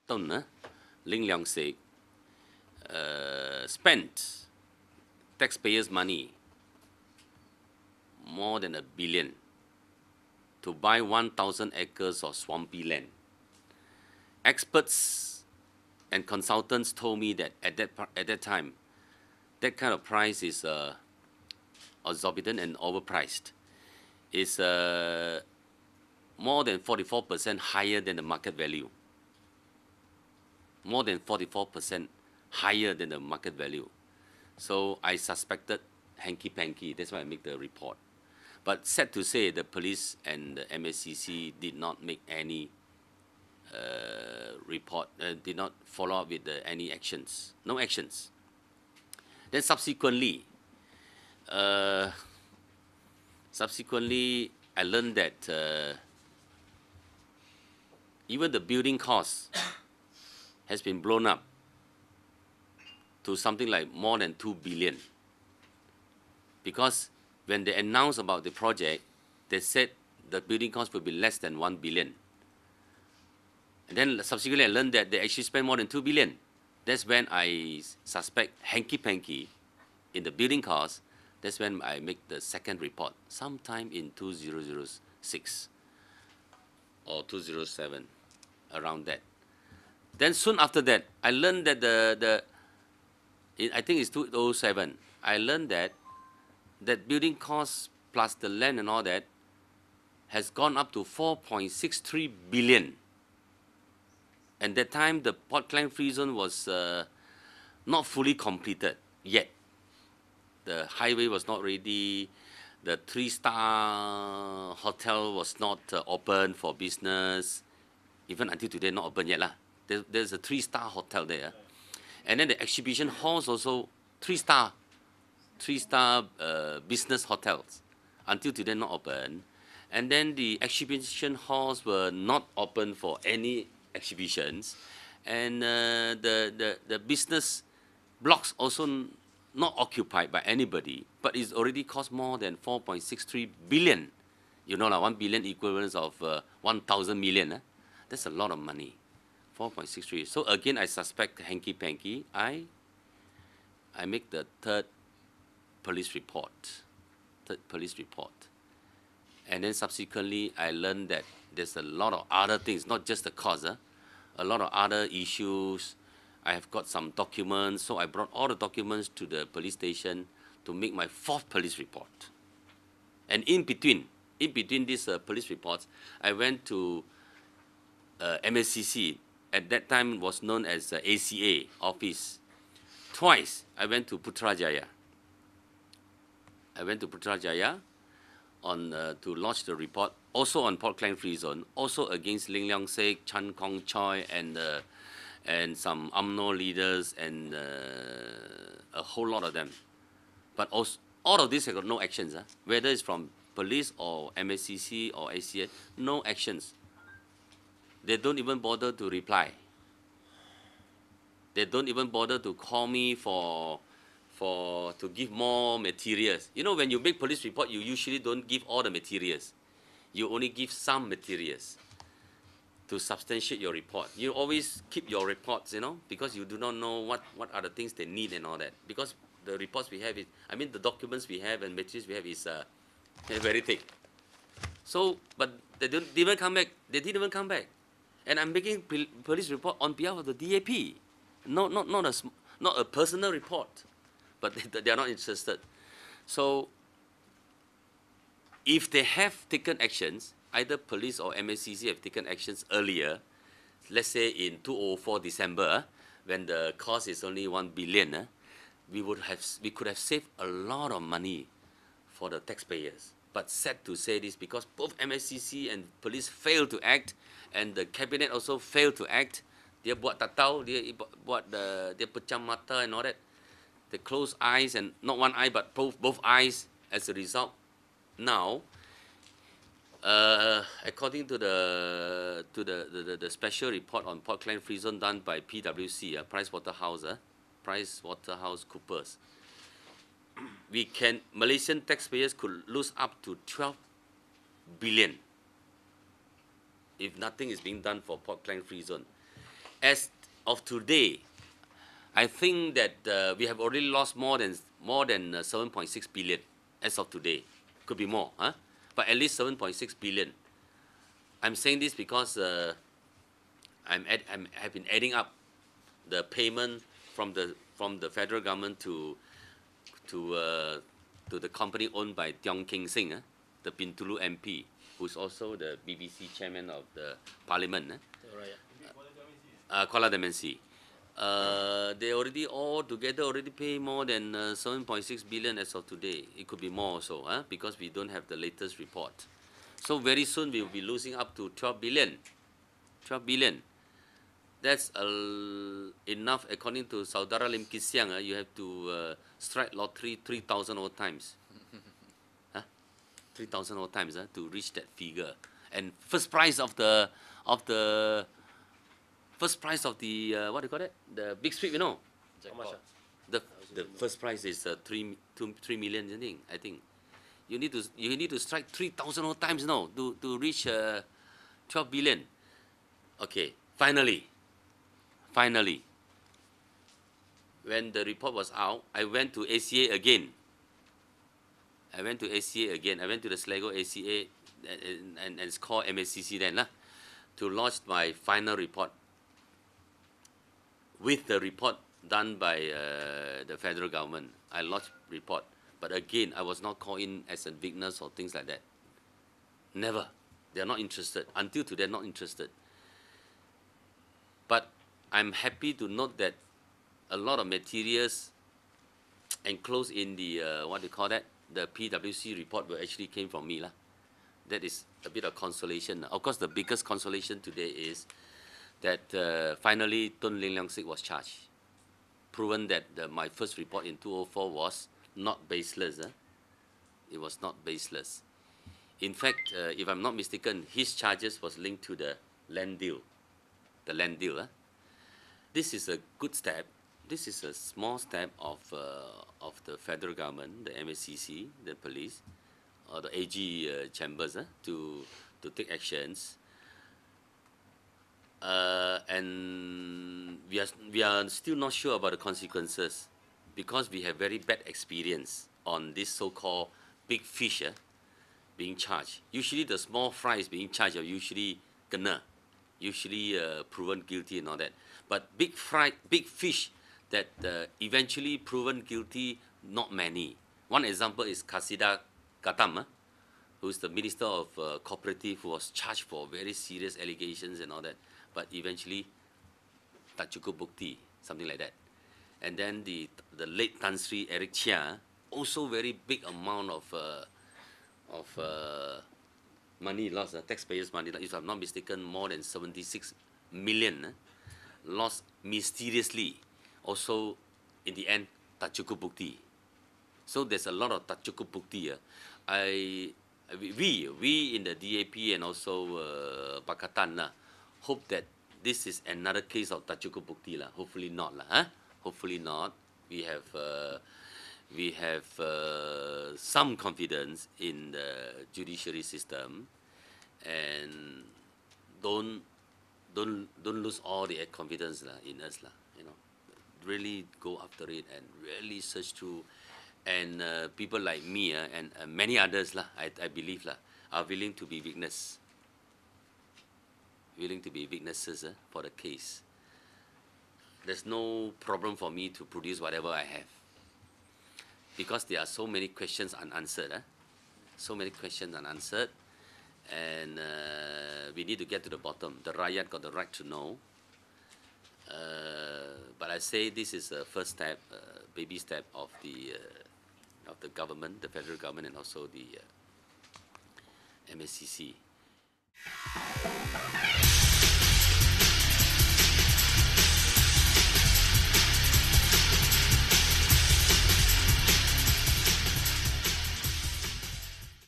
Ton, Ling Liong spent taxpayers' money more than $1 billion to buy 1,000 acres of swampy land. Experts and consultants told me that at that time, that kind of price is exorbitant and overpriced. It's more than 44% higher than the market value. More than 44% higher than the market value. So I suspected hanky-panky. That's why I make the report. But sad to say, the police and the MSCC did not make any report, did not follow up with any actions. No actions. Then subsequently, I learned that even the building cost has been blown up to something like more than 2 billion. Because when they announced about the project, they said the building cost will be less than 1 billion. And then subsequently I learned that they actually spent more than 2 billion. That's when I suspect hanky-panky in the building cost. That's when I make the second report, sometime in 2006 or 2007, around that. Then soon after that, I learned that I think it's 2007, I learned that building costs plus the land and all that has gone up to 4.63 billion. And that time, the Port Klang Free Zone was not fully completed yet. The highway was not ready. The 3-star hotel was not open for business. Even until today, not open yet. There's a 3-star hotel there. And then the exhibition halls also 3-star business hotels. Until today, not open. And then the exhibition halls were not open for any exhibitions. And the business blocks also not occupied by anybody, but it's already cost more than 4.63 billion. You know, 1 billion equivalents of 1,000 million. That's a lot of money. 4.63. So again, I suspect hanky-panky. I make the third police report. And then subsequently, I learned that there's a lot of other things, not just the cause, a lot of other issues. I have got some documents, so I brought all the documents to the police station to make my fourth police report. And in between these police reports, I went to MSCC. At that time was known as ACA office. Twice I went to Putrajaya. To lodge the report, also on Port Klang Free Zone, also against Ling Liong Sek, Chan Kong Choi, and some UMNO leaders, and a whole lot of them. But also, all of this have got no actions, whether it's from police or MSCC or ACA, no actions. They don't even bother to reply. They don't even bother to call me to give more materials. You know, when you make police report, you usually don't give all the materials. You only give some materials to substantiate your report. You always keep your reports, you know, because you do not know what are the things they need and all that. Because the reports we have is, the documents we have and materials we have is very thick. So, but they didn't even come back. They didn't even come back. And I'm making police report on behalf of the DAP, not a personal report, but they are not interested. So if they have taken actions, either police or MSCC have taken actions earlier, let's say in 2004 December, when the cost is only 1 billion, we could have saved a lot of money for the taxpayers. But sad to say this, because both MSCC and police failed to act, and the cabinet also failed to act. Dia buat tatau, dia pecah mata and all that. They close eyes, and not one eye, but both eyes. As a result, now, according to the special report on Port Klang Free Zone done by PwC, PricewaterhouseCoopers, Malaysian taxpayers could lose up to 12 billion if nothing is being done for Port Klang Free Zone. as of today, I think that we have already lost more than 7.6 billion as of today. Could be more, huh? But at least 7.6 billion. I'm saying this because have been adding up the payment from the federal government to the company owned by Tiong King Sing, the Bintulu MP, who's also the BBC chairman of the parliament. Kuala Damensi. They already all together already pay more than 7.6 billion as of today. It could be more also, because we don't have the latest report. So very soon we will be losing up to 12 billion. 12 billion. That's enough, according to Saudara Lim Kisiang. You have to strike lottery 3,000 odd times. 3,000 odd times to reach that figure. And first prize of the first prize of the what do you call it? The big sweep, you know. How much? The first prize is 3 million, I think. You need to strike 3,000 odd times now to reach 12 billion. Okay, finally, when the report was out, I went to ACA again. I went to the Sligo ACA, and it's called MACC then, to lodge my final report with the report done by the federal government. I lodged report, but again, I was not called in as a witness or things like that. Never. They are not interested. Until today, not interested. But I'm happy to note that a lot of materials enclosed in the, what do you call that? The PwC report actually came from me. That is a bit of consolation. Of course, the biggest consolation today is that finally Tun Ling Leong Sik was charged. Proven that my first report in 2004 was not baseless. It was not baseless. In fact, if I'm not mistaken, his charges was linked to the land deal. The land deal. This is a good step. This is a small step of the federal government, the MACC, the police, or the AG chambers to take actions. And we are still not sure about the consequences because we have very bad experience on this so-called big fish being charged. Usually the small fries being charged are usually kena, usually proven guilty and all that. But big fish that eventually proven guilty, not many. One example is Kasida Katam, who's the Minister of Cooperative, who was charged for very serious allegations and all that. But eventually, tak cukup bukti, something like that. And then the late Tan Sri Eric Chia, also very big amount of money lost, taxpayers' money. If I'm not mistaken, more than 76 million lost mysteriously. Also, in the end, tak cukup bukti. So there's a lot of tak cukup bukti. We in the DAP and also Pakatan hope that this is another case of tak cukup bukti. Hopefully not. Hopefully not. We have some confidence in the judiciary system, and don't lose all the confidence in us. Really go after it and really search through. And people like me and many others, I believe, are willing to be witnesses for the case. There's no problem for me to produce whatever I have, because there are so many questions unanswered. So many questions unanswered, and we need to get to the bottom. The Rakyat got the right to know. But I say this is a first step, baby step of the government, the federal government, and also the MACC.